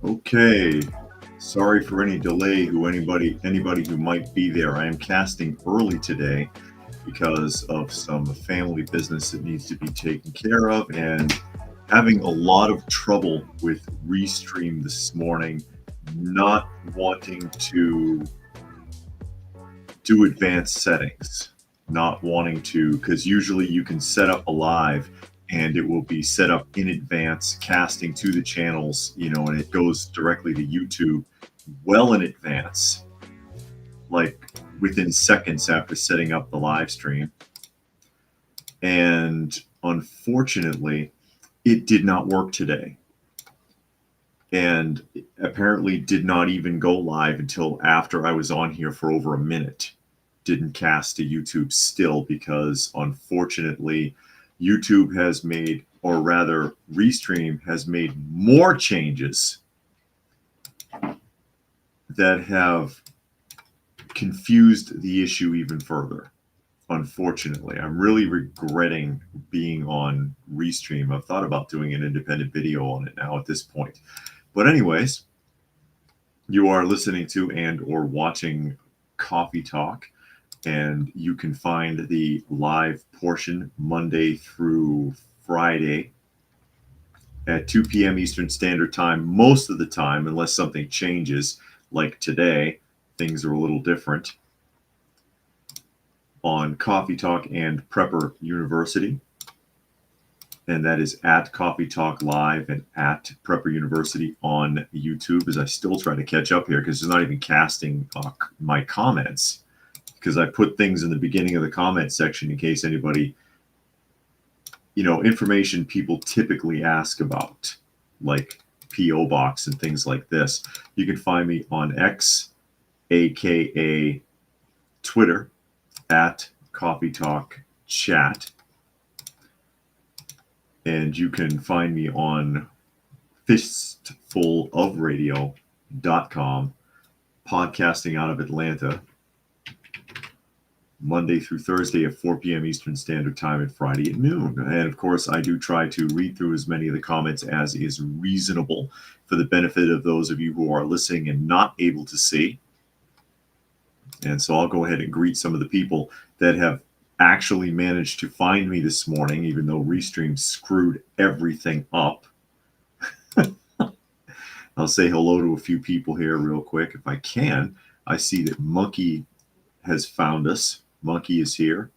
Okay. Sorry for any delay anybody who might be there. I am casting early today because of some family business that needs to be taken care of and having a lot of trouble with Restream this morning, not wanting to do advanced settings, not wanting to, because usually you can set up a live and it will be set up in advance, casting to the channels, and it goes directly to YouTube well in advance, like within seconds after setting up the live stream. And unfortunately, it did not work today. And apparently did not even go live until after I was on here for over a minute. Didn't cast to YouTube still because unfortunately YouTube has made, or rather Restream has made more changes that have confused the issue even further. Unfortunately, I'm really regretting being on Restream. I've thought about doing an independent video on it now at this point. But anyways, you are listening to and or watching Coffee Talk, and you can find the live portion Monday through Friday at 2 p.m. Eastern Standard Time most of the time, unless something changes, like today. Things are a little different on Coffee Talk and Prepper University. And that is at Coffee Talk Live and at Prepper University on YouTube, as I still try to catch up here because they're not even casting my comments, because I put things in the beginning of the comment section in case anybody, information people typically ask about, like P.O. Box and things like this. You can find me on X, aka Twitter, at Coffee Talk Chat. And you can find me on fistfulofradio.com, podcasting out of Atlanta, Monday through Thursday at 4 p.m. Eastern Standard Time and Friday at noon. And of course, I do try to read through as many of the comments as is reasonable for the benefit of those of you who are listening and not able to see. And so I'll go ahead and greet some of the people that have actually managed to find me this morning, even though Restream screwed everything up. I'll say hello to a few people here real quick if I can. I see that Monkey has found us. Monkey is here.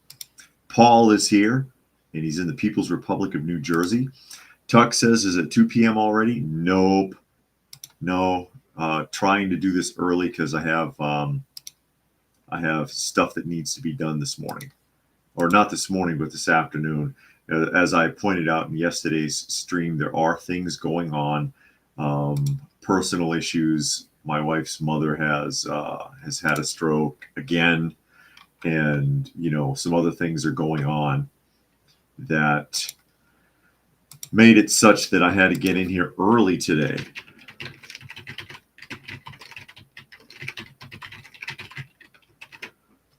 Paul is here, and he's in the People's Republic of New Jersey. Tuck says, is it 2 p.m. already? Nope. No. Trying to do this early because I have stuff that needs to be done this morning. Or not this morning, but this afternoon. As I pointed out in yesterday's stream, there are things going on, personal issues. My wife's mother has had a stroke again, and some other things are going on that made it such that I had to get in here early today.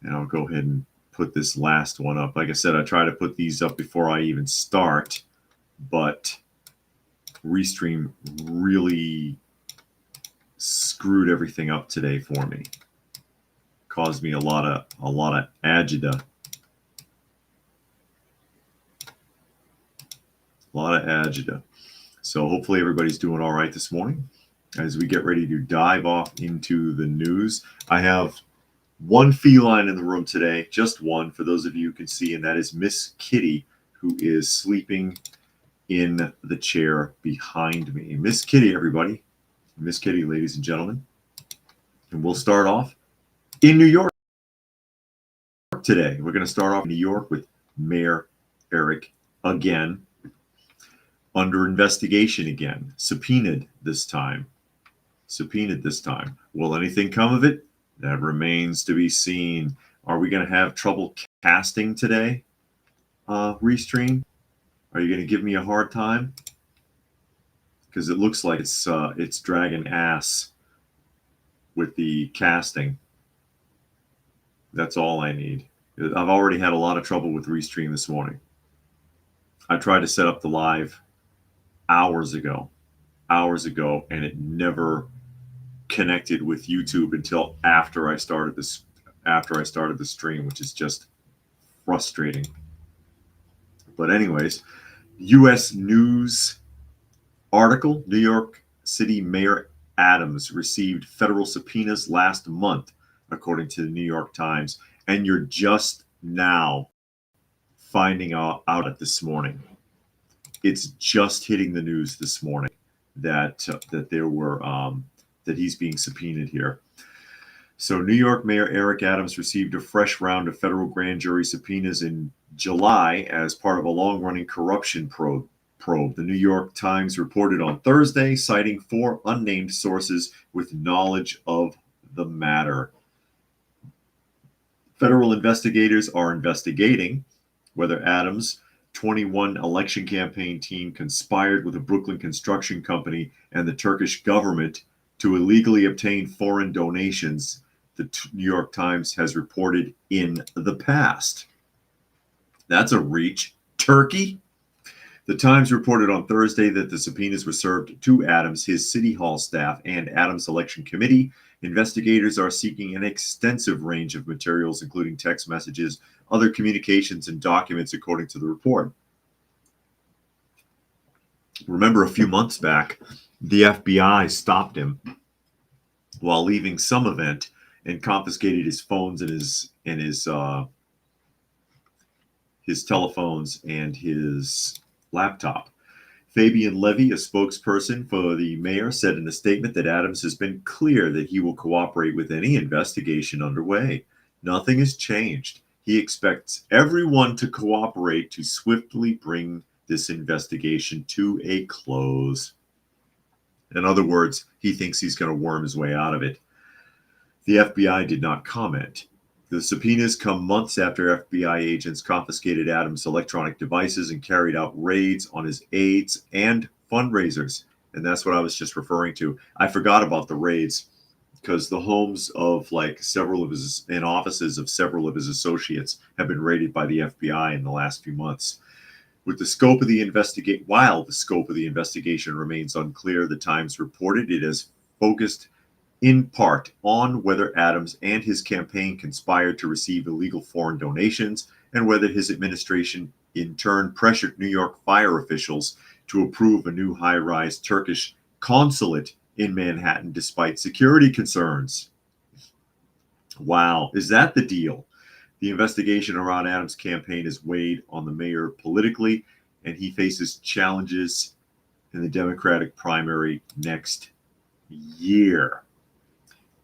And I'll go ahead and put this last one up. Like I said, I try to put these up before I even start, but Restream really screwed everything up today for me. Caused me a lot of agita. So hopefully everybody's doing all right this morning. As we get ready to dive off into the news, I have one feline in the room today, just one, for those of you who can see, and that is Miss Kitty, who is sleeping in the chair behind me. Miss Kitty, everybody. Miss Kitty, ladies and gentlemen. And we'll start off in New York today. We're going to start off in New York with Mayor Eric again, under investigation again, subpoenaed this time. Will anything come of it? That remains to be seen. Are we going to have trouble casting today, Restream? Are you going to give me a hard time? Because it looks like it's dragging ass with the casting. That's all I need. I've already had a lot of trouble with Restream this morning. I tried to set up the live hours ago, hours ago, and it never connected with YouTube until after I started the stream, which is just frustrating. But anyways, U.S. News article: New York City Mayor Adams received federal subpoenas last month, according to the New York Times, and you're just now finding out it this morning. It's just hitting the news this morning that that he's being subpoenaed here. So New York Mayor Eric Adams received a fresh round of federal grand jury subpoenas in July as part of a long-running corruption probe. The New York Times reported on Thursday, citing 4 unnamed sources with knowledge of the matter. Federal investigators are investigating whether Adams' 21 election campaign team conspired with a Brooklyn construction company and the Turkish government to illegally obtain foreign donations, the New York Times has reported in the past. That's a reach. Turkey? The Times reported on Thursday that the subpoenas were served to Adams, his City Hall staff, and Adams' election committee. Investigators are seeking an extensive range of materials, including text messages, other communications, and documents, according to the report. Remember, a few months back, the FBI stopped him while leaving some event and confiscated his phones and his telephones and his laptop. Fabian Levy, a spokesperson for the mayor, said in a statement that Adams has been clear that he will cooperate with any investigation underway. Nothing has changed. He expects everyone to cooperate to swiftly bring this investigation to a close. In other words, he thinks he's going to worm his way out of it. The FBI did not comment. The subpoenas come months after FBI agents confiscated Adams' electronic devices and carried out raids on his aides and fundraisers. And that's what I was just referring to. I forgot about the raids because the homes of several of his and offices of several of his associates have been raided by the FBI in the last few months. While the scope of the investigation remains unclear, the Times reported it has focused in part on whether Adams and his campaign conspired to receive illegal foreign donations and whether his administration in turn pressured New York fire officials to approve a new high-rise Turkish consulate in Manhattan despite security concerns. Wow, is that the deal? The investigation around Adams' campaign has weighed on the mayor politically, and he faces challenges in the Democratic primary next year.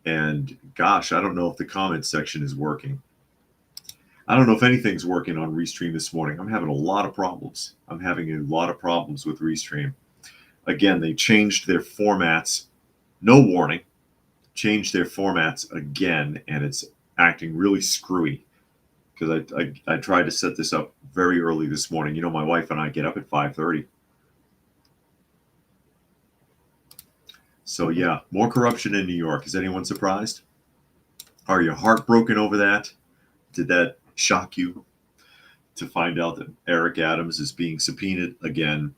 And gosh, I don't know if the comments section is working. I don't know if anything's working on Restream this morning. I'm having a lot of problems. with Restream. Again, they changed their formats. No warning. Changed their formats again, and it's acting really screwy. Because I tried to set this up very early this morning. You know, my wife and I get up at 5:30. So yeah, more corruption in New York. Is anyone surprised? Are you heartbroken over that? Did that shock you to find out that Eric Adams is being subpoenaed again?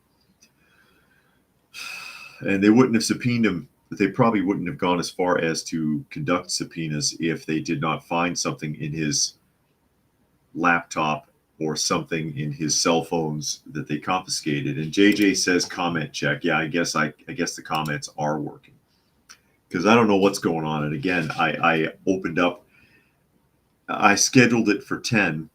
And they wouldn't have subpoenaed him. They probably wouldn't have gone as far as to conduct subpoenas if they did not find something in his laptop or something in his cell phones that they confiscated. And JJ says comment check. Yeah, I guess the comments are working because I don't know what's going on. And again, I scheduled it for 10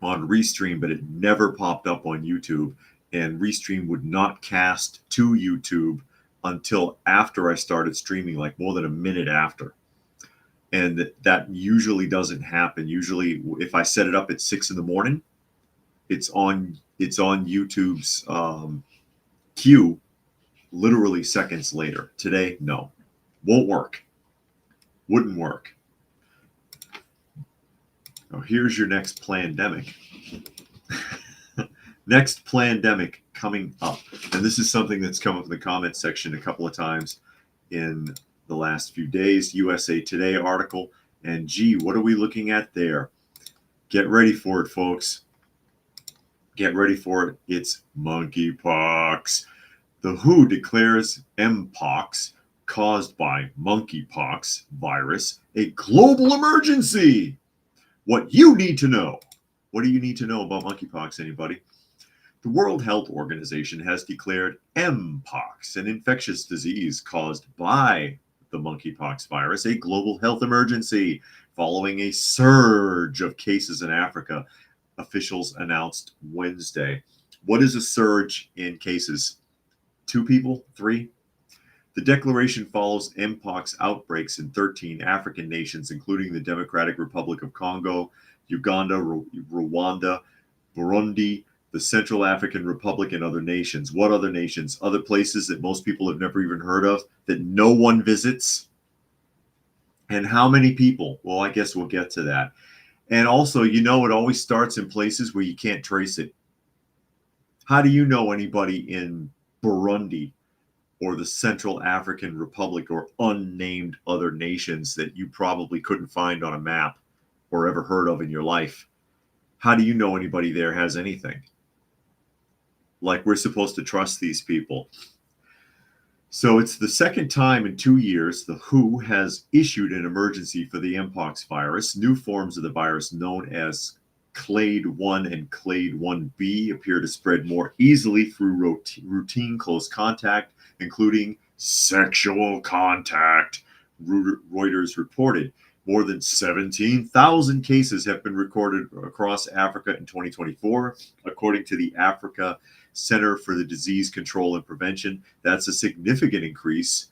on Restream, but it never popped up on YouTube, and Restream would not cast to YouTube until after I started streaming, like more than a minute after. And that usually doesn't happen. Usually, if I set it up at 6 in the morning, it's on YouTube's queue literally seconds later. Today, no, won't work. Wouldn't work. Oh, here's your next plandemic. Next plandemic coming up, and this is something that's come up in the comment section a couple of times in the last few days. USA Today article, and gee, what are we looking at there? Get ready for it, folks. Get ready for it. It's monkeypox. The WHO declares Mpox, caused by monkeypox virus, a global emergency. What you need to know. What do you need to know about monkeypox, anybody? The World Health Organization has declared Mpox, an infectious disease caused by the monkeypox virus, a global health emergency following a surge of cases in Africa, officials announced Wednesday. What is a surge in cases? 2 people? 3? The declaration follows Mpox outbreaks in 13 African nations, including the Democratic Republic of Congo, Uganda, Rwanda, Burundi, the Central African Republic, and other nations. What other nations? Other places that most people have never even heard of, that no one visits? And how many people? Well, I guess we'll get to that. And also, it always starts in places where you can't trace it. How do you know anybody in Burundi or the Central African Republic or unnamed other nations that you probably couldn't find on a map or ever heard of in your life? How do you know anybody there has anything? Like, we're supposed to trust these people. So it's the second time in 2 years the WHO has issued an emergency for the Mpox virus. New forms of the virus known as Clade 1 and Clade 1b appear to spread more easily through routine close contact, including sexual contact, Reuters reported. More than 17,000 cases have been recorded across Africa in 2024, according to the Africa Center for the Disease Control and Prevention. That's a significant increase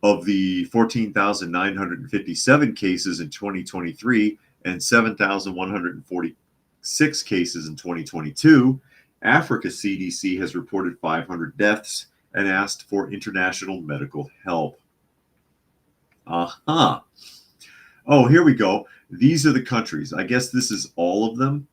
of the 14,957 cases in 2023 and 7,146 cases in 2022. Africa CDC has reported 500 deaths and asked for international medical help. Oh, here we go. These are the countries. I guess this is all of them.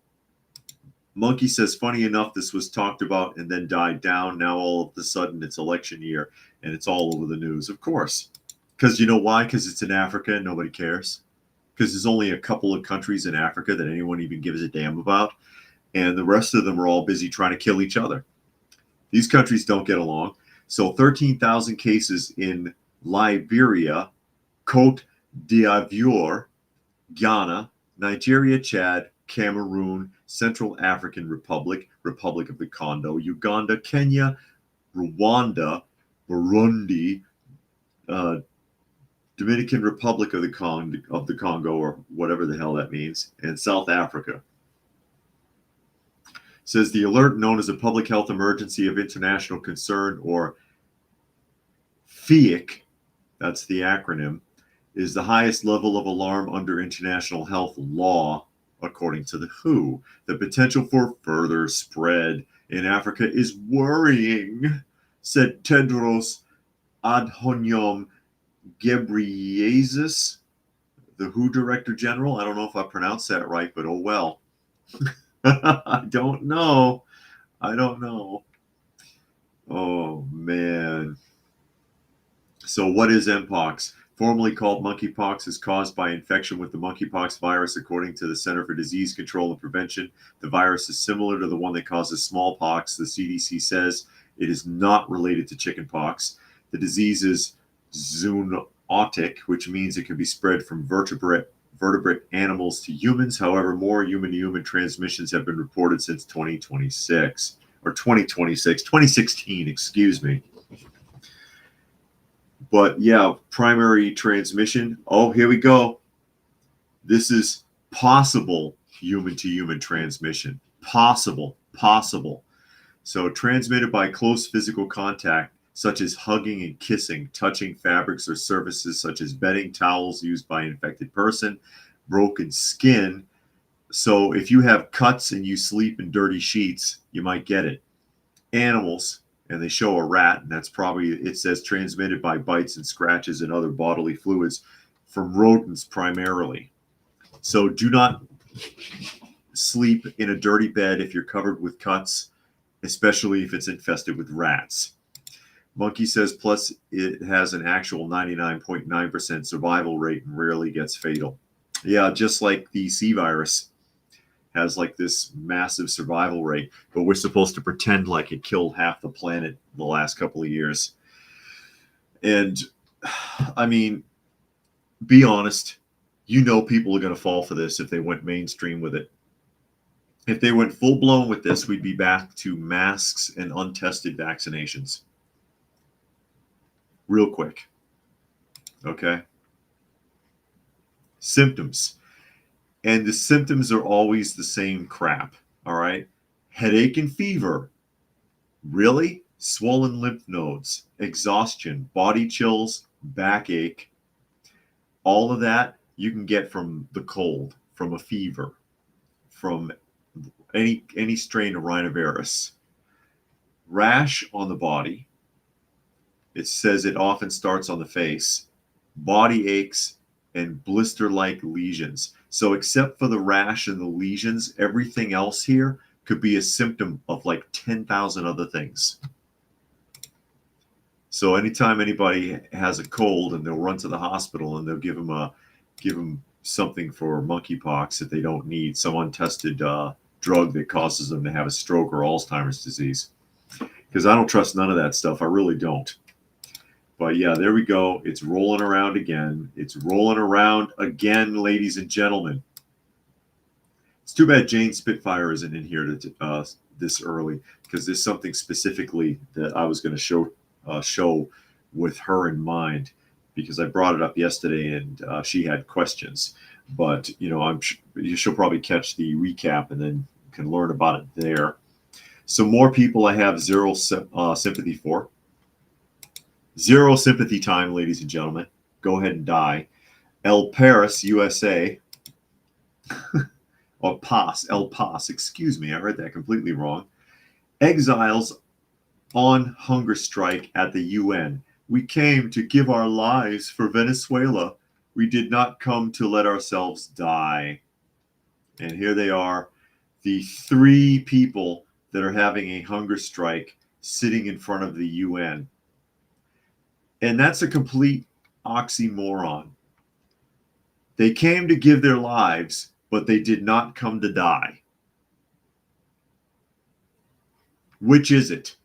Monkey says, funny enough, this was talked about and then died down. Now all of a sudden it's election year and it's all over the news. Of course. Because you know why? Because it's in Africa and nobody cares. Because there's only a couple of countries in Africa that anyone even gives a damn about. And the rest of them are all busy trying to kill each other. These countries don't get along. So 13,000 cases in Liberia, Cote d'Ivoire, Ghana, Nigeria, Chad, Cameroon, Central African Republic, Republic of the Congo, Uganda, Kenya, Rwanda, Burundi, Dominican Republic of the Congo, or whatever the hell that means, and South Africa. Says the alert, known as a public health emergency of international concern, or FEIC, that's the acronym, is the highest level of alarm under international health law, according to the WHO. The potential for further spread in Africa is worrying, said Tedros Adhanom Ghebreyesus, the WHO Director General. I don't know if I pronounced that right, but oh well. I don't know. Oh, man. So what is Mpox? Formerly called monkeypox, is caused by infection with the monkeypox virus, according to the Center for Disease Control and Prevention. The virus is similar to the one that causes smallpox. The CDC says it is not related to chickenpox. The disease is zoonotic, which means it can be spread from vertebrate animals to humans. However, more human-to-human transmissions have been reported since 2016, excuse me. But yeah, primary transmission. Oh, here we go. This is possible human-to-human transmission. Possible. So transmitted by close physical contact, such as hugging and kissing, touching fabrics or surfaces such as bedding, towels used by an infected person, broken skin. So if you have cuts and you sleep in dirty sheets, you might get it. Animals. And they show a rat, and that's probably, it says, transmitted by bites and scratches and other bodily fluids from rodents primarily. So do not sleep in a dirty bed if you're covered with cuts, especially if it's infested with rats. Monkey says, plus it has an actual 99.9% survival rate and rarely gets fatal. Yeah, just like the C virus. has like this massive survival rate, but we're supposed to pretend like it killed half the planet the last couple of years. And I mean, be honest, you know people are going to fall for this if they went mainstream with it. If they went full blown with this, we'd be back to masks and untested vaccinations real quick. Okay? Symptoms. And the symptoms are always the same crap. All right? Headache and fever. Really? Swollen lymph nodes, exhaustion, body chills, backache. All of that you can get from the cold, from a fever, from any strain of rhinovirus. Rash on the body. It says it often starts on the face. Body aches and blister-like lesions. So except for the rash and the lesions, everything else here could be a symptom of like 10,000 other things. So anytime anybody has a cold and they'll run to the hospital and they'll give them something for monkeypox that they don't need, some untested drug that causes them to have a stroke or Alzheimer's disease. Because I don't trust none of that stuff. I really don't. But yeah, there we go. It's rolling around again. It's rolling around again, ladies and gentlemen. It's too bad Jane Spitfire isn't in here this early, because there's something specifically that I was going to show with her in mind, because I brought it up yesterday and she had questions. But you know, she'll probably catch the recap and then can learn about it there. Some more people I have zero sympathy for. Zero sympathy time, ladies and gentlemen. Go ahead and die. El Paris, USA. Or Pas, El Pas, excuse me, I read that completely wrong. Exiles on hunger strike at the UN. We came to give our lives for Venezuela. We did not come to let ourselves die. And here they are, the 3 people that are having a hunger strike sitting in front of the UN. And that's a complete oxymoron. They came to give their lives, but they did not come to die. Which is it?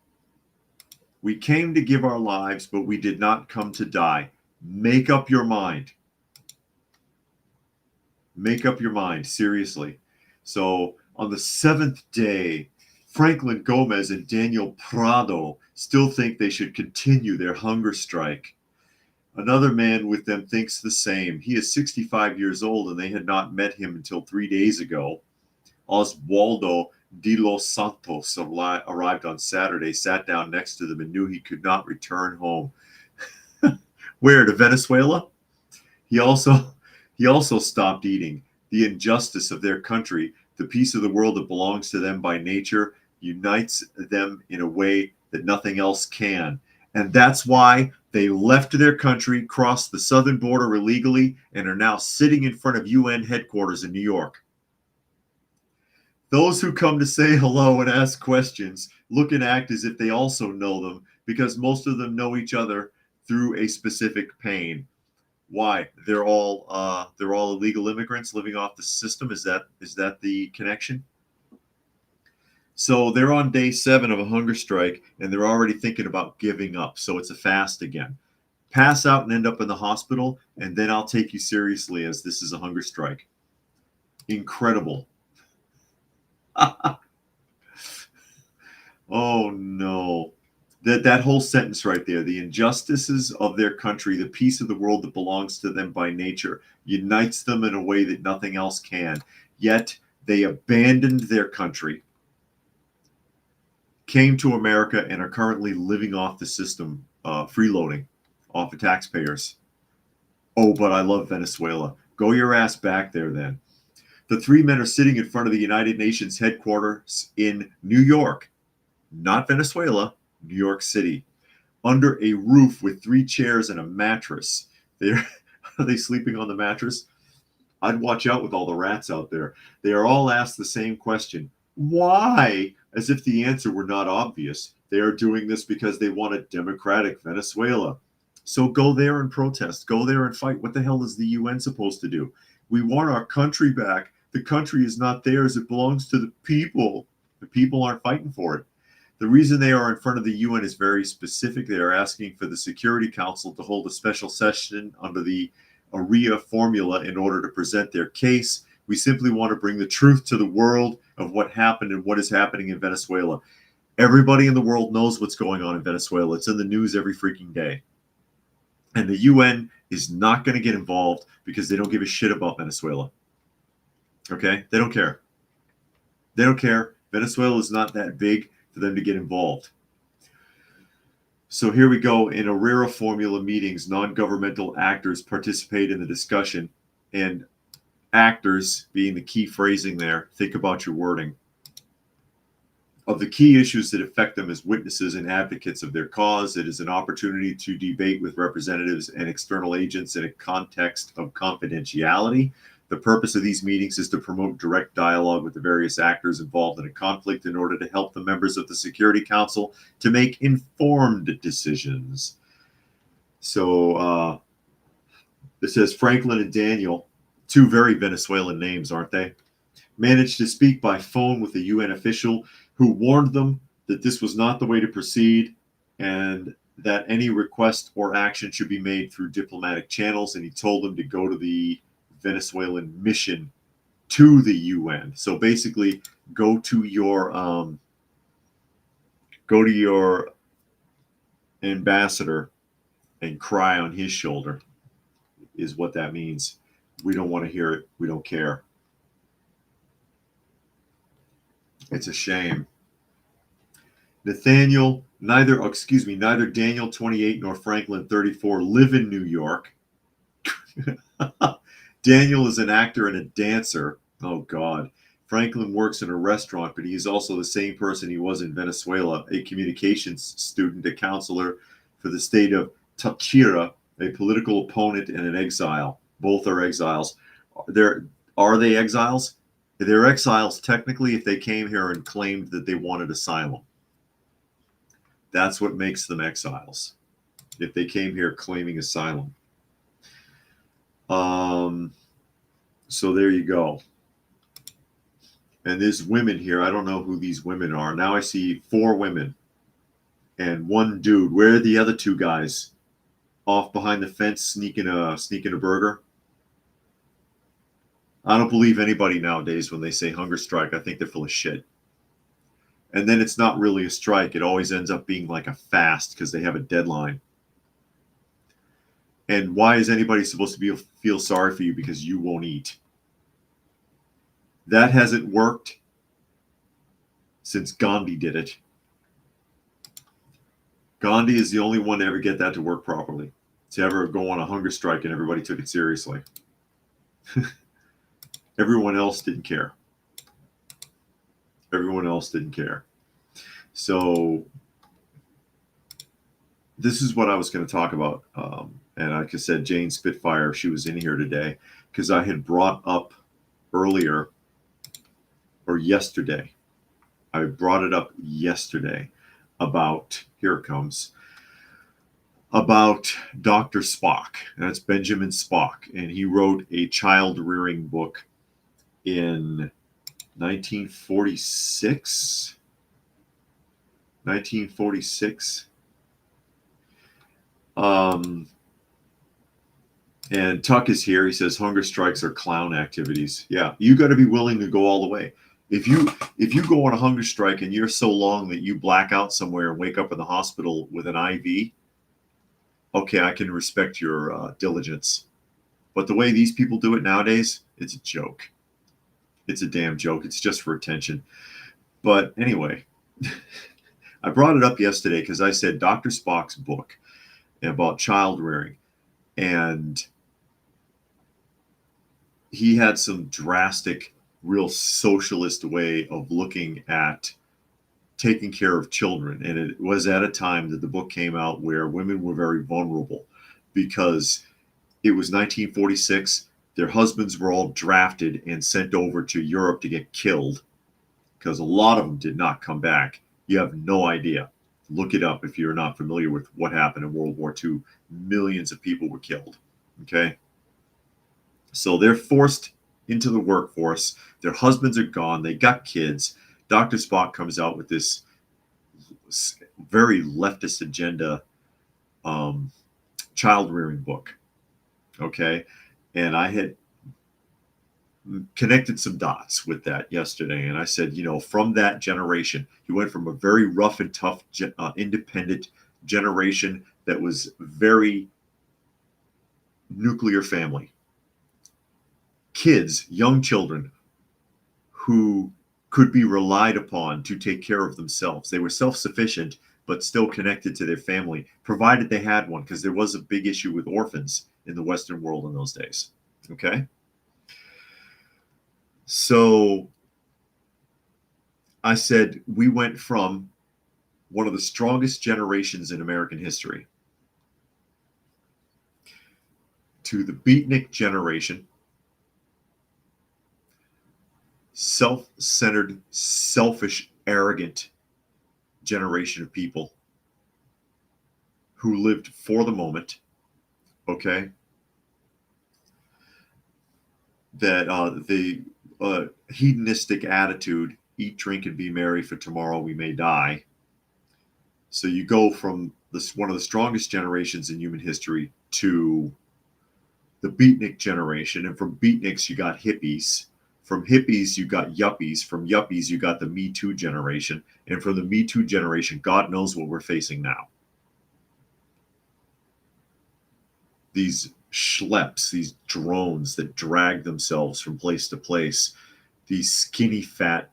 We came to give our lives, but we did not come to die. Make up your mind. Make up your mind, seriously. So on the 7th day, Franklin Gomez and Daniel Prado still think they should continue their hunger strike. Another man with them thinks the same. He is 65 years old and they had not met him until 3 days ago. Oswaldo de los Santos arrived on Saturday, sat down next to them and knew he could not return home. Where, to Venezuela? He also stopped eating. The injustice of their country, the piece of the world that belongs to them by nature, unites them in a way that nothing else can. And that's why they left their country, crossed the southern border illegally, and are now sitting in front of UN headquarters in New York. Those who come to say hello and ask questions look and act as if they also know them, because most of them know each other through a specific pain. Why? They're all illegal immigrants living off the system. Is that the connection? So they're on day 7 of a hunger strike, and they're already thinking about giving up. So it's a fast again. Pass out and end up in the hospital, and then I'll take you seriously, as this is a hunger strike. Incredible. Oh no. That whole sentence right there, the injustices of their country, the piece of the world that belongs to them by nature, unites them in a way that nothing else can. Yet they abandoned their country, came to America, and are currently living off the system, freeloading off the taxpayers. Oh, but I love Venezuela. Go your ass back there then. The 3 men are sitting in front of the United Nations headquarters in New York, not Venezuela, New York City, under a roof with 3 chairs and a mattress. Are they sleeping on the mattress? I'd watch out with all the rats out there. They are all asked the same question. Why? As if the answer were not obvious. They are doing this because they want a democratic Venezuela. So go there and protest. Go there and fight. What the hell is the UN supposed to do? We want our country back. The country is not theirs. It belongs to the people. The people aren't fighting for it. The reason they are in front of the UN is very specific. They are asking for the Security Council to hold a special session under the AREA formula in order to present their case. We simply want to bring the truth to the world of what happened and what is happening in Venezuela. Everybody in the world knows what's going on in Venezuela. It's in the news every freaking day. And the UN is not going to get involved because they don't give a shit about Venezuela. Okay? They don't care. They don't care. Venezuela is not that big for them to get involved. So here we go. In ARERA formula meetings, non-governmental actors participate in the discussion, and actors being the key phrasing there, think about your wording, of the key issues that affect them as witnesses and advocates of their cause. It is an opportunity to debate with representatives and external agents in a context of confidentiality. The purpose of these meetings is to promote direct dialogue with the various actors involved in a conflict in order to help the members of the Security Council to make informed decisions. So it says Franklin and Daniel, two very Venezuelan names, aren't they? Managed to speak by phone with a UN official who warned them that this was not the way to proceed and that any request or action should be made through diplomatic channels. And he told them to go to the Venezuelan mission to the UN. So basically, go to your ambassador and cry on his shoulder is what that means. We don't want to hear it. We don't care. It's a shame. Nathaniel, neither Daniel 28 nor Franklin 34 live in New York. Daniel is an actor and a dancer. Oh, God. Franklin works in a restaurant, but he is also the same person he was in Venezuela, a communications student, a counselor for the state of Táchira, a political opponent, and an exile. Both are exiles. Are they exiles? They're exiles technically if they came here and claimed that they wanted asylum. That's what makes them exiles, if they came here claiming asylum. So there you go. And there's women here. I don't know who these women are. Now I see 4 women and 1 dude. Where are the other 2 guys? Off behind the fence sneaking a burger? I don't believe anybody nowadays when they say hunger strike. I think they're full of shit. And then it's not really a strike. It always ends up being like a fast because they have a deadline. And why is anybody supposed to feel sorry for you because you won't eat? That hasn't worked since Gandhi did it. Gandhi is the only one to ever get that to work properly, to ever go on a hunger strike and everybody took it seriously. Everyone else didn't care. Everyone else didn't care. So this is what I was going to talk about. And like I said, Jane Spitfire, she was in here today because I had brought up earlier or yesterday. I brought it up yesterday about, here it comes, about Dr. Spock. That's Benjamin Spock. And he wrote a child rearing book in 1946. 1946. And Tuck is here. He says hunger strikes are clown activities. Yeah, you got to be willing to go all the way. If you go on a hunger strike and you're so long that you black out somewhere and wake up in the hospital with an IV, okay, I can respect your diligence. But the way these people do it nowadays, it's a joke. It's a damn joke. It's just for attention. But anyway, I brought it up yesterday because I said Dr. Spock's book about child rearing, and he had some drastic, real socialist way of looking at taking care of children. And it was at a time that the book came out where women were very vulnerable because it was 1946. Their husbands were all drafted and sent over to Europe to get killed because a lot of them did not come back. You have no idea. Look it up if you're not familiar with what happened in World War II. Millions of people were killed. Okay. So they're forced into the workforce. Their husbands are gone. They got kids. Dr. Spock comes out with this very leftist agenda child rearing book. Okay. And I had connected some dots with that yesterday. And I said, from that generation, he went from a very rough and tough, independent generation that was very nuclear family. Kids, young children who could be relied upon to take care of themselves. They were self-sufficient, but still connected to their family, provided they had one, because there was a big issue with orphans in the Western world in those days. Okay? So I said, we went from one of the strongest generations in American history to the beatnik generation, self-centered, selfish, arrogant generation of people who lived for the moment, okay? That the hedonistic attitude, eat, drink, and be merry, for tomorrow we may die. So you go from one of the strongest generations in human history to the beatnik generation. And from beatniks, you got hippies. From hippies, you got yuppies. From yuppies, you got the Me Too generation. And from the Me Too generation, God knows what we're facing now. These schleps, these drones that drag themselves from place to place, these skinny, fat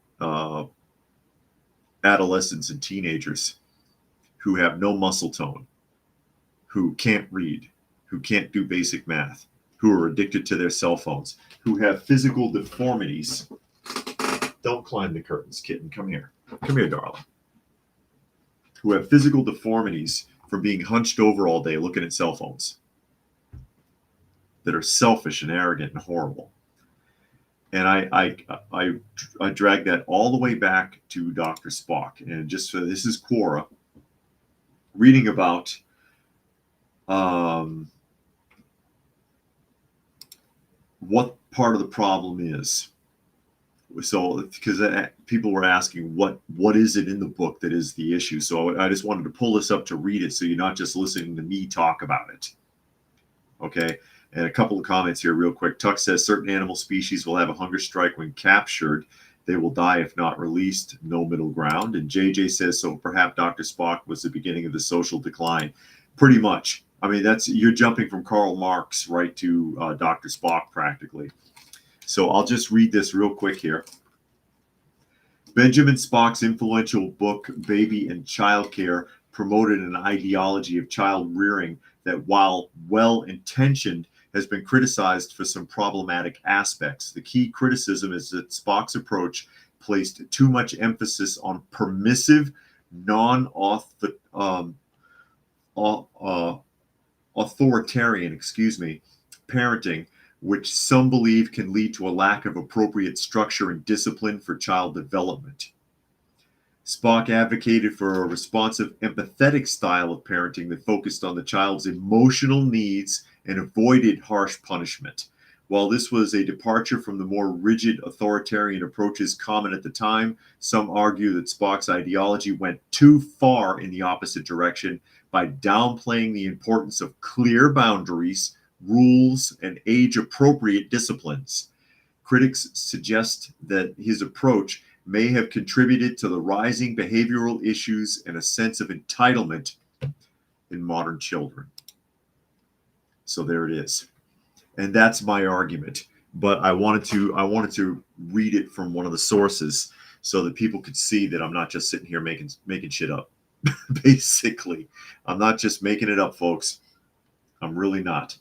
adolescents and teenagers who have no muscle tone, who can't read, who can't do basic math, who are addicted to their cell phones, who have physical deformities. Don't climb the curtains, kitten. Come here. Come here, darling. Who have physical deformities from being hunched over all day looking at cell phones, that are selfish and arrogant and horrible. And I drag that all the way back to Dr. Spock. And just so this is Quora reading about what part of the problem is. So, because people were asking what is it in the book that is the issue. So I just wanted to pull this up to read it, so you're not just listening to me talk about it. Okay. And a couple of comments here real quick. Tuck says certain animal species will have a hunger strike when captured. They will die if not released. No middle ground. And JJ says, so perhaps Dr. Spock was the beginning of the social decline. Pretty much. I mean, you're jumping from Karl Marx right to Dr. Spock practically. So I'll just read this real quick here. Benjamin Spock's influential book, Baby and Childcare, promoted an ideology of child rearing that, while well-intentioned, has been criticized for some problematic aspects. The key criticism is that Spock's approach placed too much emphasis on permissive, non-authoritarian, parenting, which some believe can lead to a lack of appropriate structure and discipline for child development. Spock advocated for a responsive, empathetic style of parenting that focused on the child's emotional needs and avoided harsh punishment. While this was a departure from the more rigid authoritarian approaches common at the time, some argue that Spock's ideology went too far in the opposite direction by downplaying the importance of clear boundaries, rules, and age-appropriate disciplines. Critics suggest that his approach may have contributed to the rising behavioral issues and a sense of entitlement in modern children. So there it is. And that's my argument. But I wanted to read it from one of the sources so that people could see that I'm not just sitting here making shit up. Basically, I'm not just making it up, folks. I'm really not.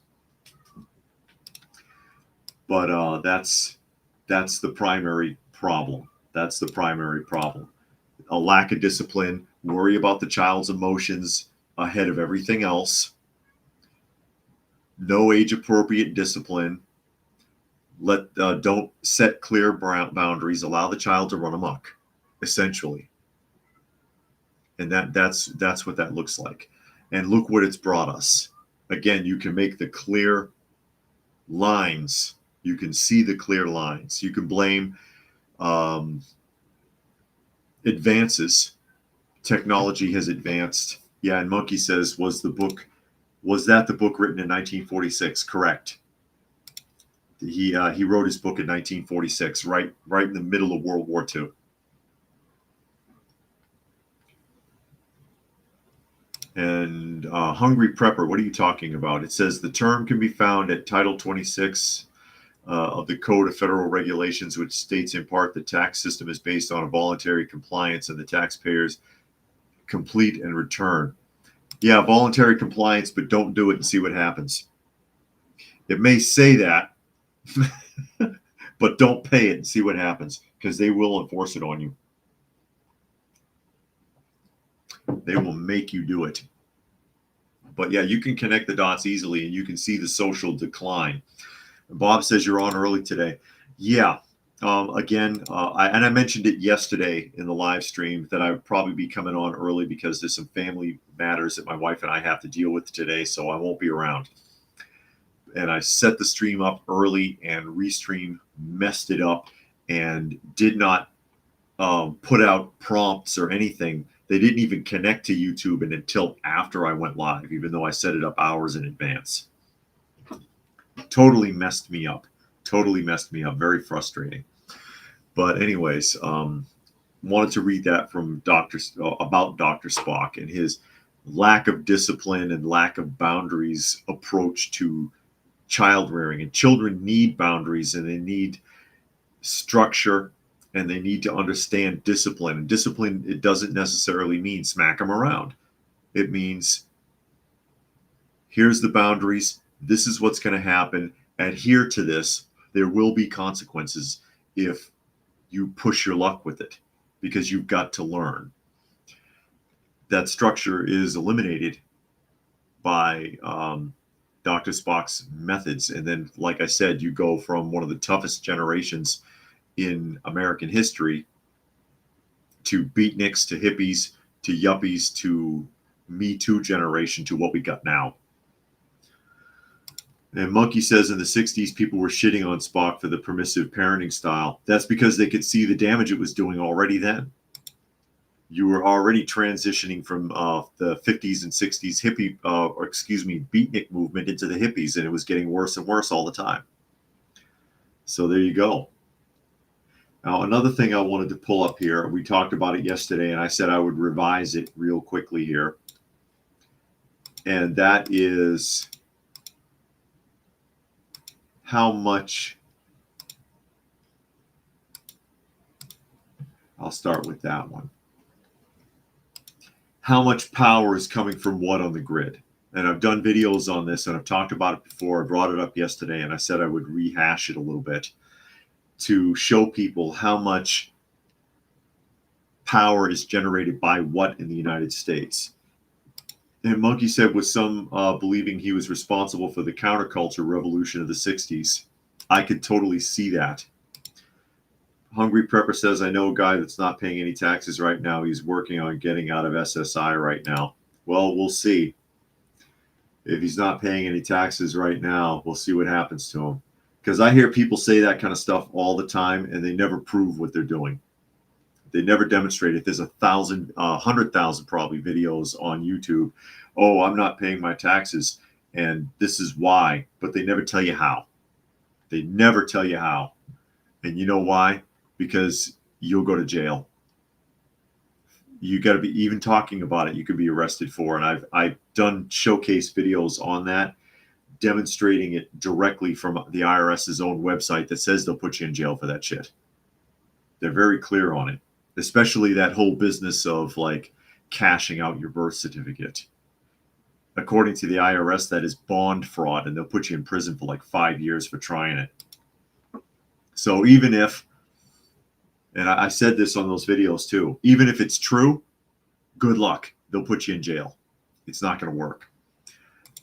But that's the primary problem. That's the primary problem. A lack of discipline, worry about the child's emotions ahead of everything else. No age-appropriate discipline. Don't set clear boundaries. Allow the child to run amok, essentially. And that's what that looks like. And look what it's brought us. Again, you can make the clear lines You can see the clear lines. You can blame advances. Technology has advanced. Yeah, and Monkey says, was that the book written in 1946? Correct. He wrote his book in 1946, right in the middle of World War II. And Hungry Prepper, what are you talking about? It says the term can be found at Title 26 of the Code of Federal Regulations, which states in part the tax system is based on a voluntary compliance and the taxpayers complete and return. Yeah, voluntary compliance, but don't do it and see what happens. It may say that, but don't pay it and see what happens, because they will enforce it on you. They will make you do it. But yeah, you can connect the dots easily and you can see the social decline. Bob says you're on early today. Yeah. I mentioned it yesterday in the live stream that I would probably be coming on early because there's some family matters that my wife and I have to deal with today, so I won't be around. And I set the stream up early, and Restream messed it up and did not put out prompts or anything. They didn't even connect to YouTube until after I went live, even though I set it up hours in advance. Totally messed me up. Very frustrating. But anyways, wanted to read that from about Dr. Spock and his lack of discipline and lack of boundaries approach to child rearing. And children need boundaries, and they need structure, and they need to understand discipline. And discipline, it doesn't necessarily mean smack them around. It means here's the boundaries. This is what's going to happen. Adhere to this. There will be consequences if you push your luck with it, because you've got to learn. That structure is eliminated by Dr. Spock's methods. And then, like I said, you go from one of the toughest generations in American history to beatniks, to hippies, to yuppies, to Me Too generation, to what we got now. And Monkey says in the 60s, people were shitting on Spock for the permissive parenting style. That's because they could see the damage it was doing already then. You were already transitioning from the 50s and 60s beatnik movement into the hippies, and it was getting worse and worse all the time. So there you go. Now, another thing I wanted to pull up here, we talked about it yesterday, and I said I would revise it real quickly here. And that is how much, I'll start with that one. How much power is coming from what on the grid? And I've done videos on this, and I've talked about it before. I brought it up yesterday, and I said I would rehash it a little bit to show people how much power is generated by what in the United States. And Monkey said, with some believing he was responsible for the counterculture revolution of the 60s. I could totally see that. Hungry Prepper says, I know a guy that's not paying any taxes right now. He's working on getting out of SSI right now. Well, we'll see. If he's not paying any taxes right now, we'll see what happens to him. Because I hear people say that kind of stuff all the time, and they never prove what they're doing. They never demonstrate it. There's 100,000 probably videos on YouTube. Oh, I'm not paying my taxes, and this is why. But they never tell you how. They never tell you how. And you know why? Because you'll go to jail. You got to be, even talking about it, you could be arrested for. And I've done showcase videos on that, demonstrating it directly from the IRS's own website that says they'll put you in jail for that shit. They're very clear on it, especially that whole business of like cashing out your birth certificate. According to the IRS, that is bond fraud, and they'll put you in prison for like 5 years for trying it. So even if, and I said this on those videos too, even if it's true, good luck. They'll put you in jail. It's not going to work.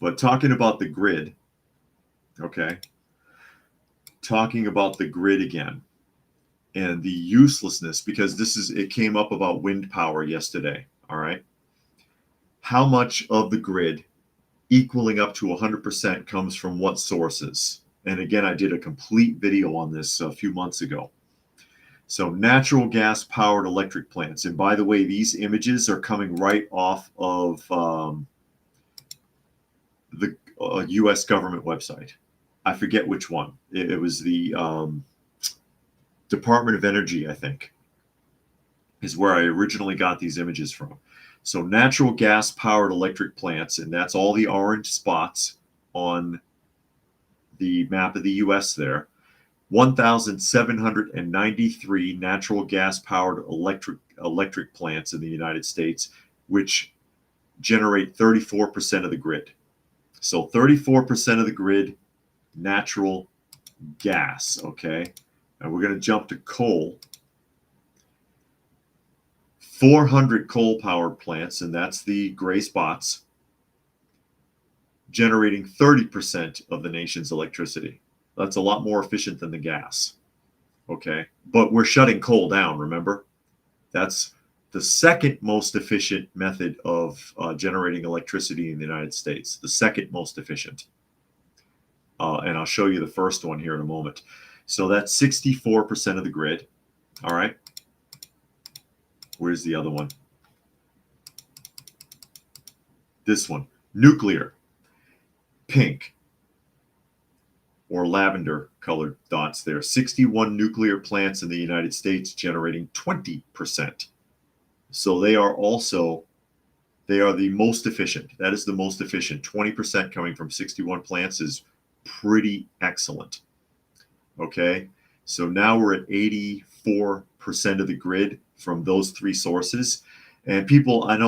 But talking about the grid, okay, talking about the grid again and the uselessness, because it came up about wind power yesterday, all right? How much of the grid equaling up to 100% comes from what sources? And again, I did a complete video on this a few months ago. So natural gas powered electric plants. And by the way, these images are coming right off of the US government website. I forget which one. It was the Department of Energy, I think, is where I originally got these images from. So natural gas powered electric plants, and that's all the orange spots on the map of the US there. 1,793 natural gas powered electric plants in the United States, which generate 34% of the grid. So 34% of the grid, natural gas, okay? And we're going to jump to coal. 400 coal-powered plants, and that's the gray spots, generating 30% of the nation's electricity. That's a lot more efficient than the gas, okay? But we're shutting coal down, remember? That's the second most efficient method of generating electricity in the United States, the second most efficient. And I'll show you the first one here in a moment. So that's 64% of the grid, all right? Where's the other one? This one, nuclear, pink or lavender colored dots there. 61 nuclear plants in the United States generating 20%. So they are the most efficient. That is the most efficient. 20% coming from 61 plants is pretty excellent. Okay, so now we're at 84% of the grid from those three sources. And people, I know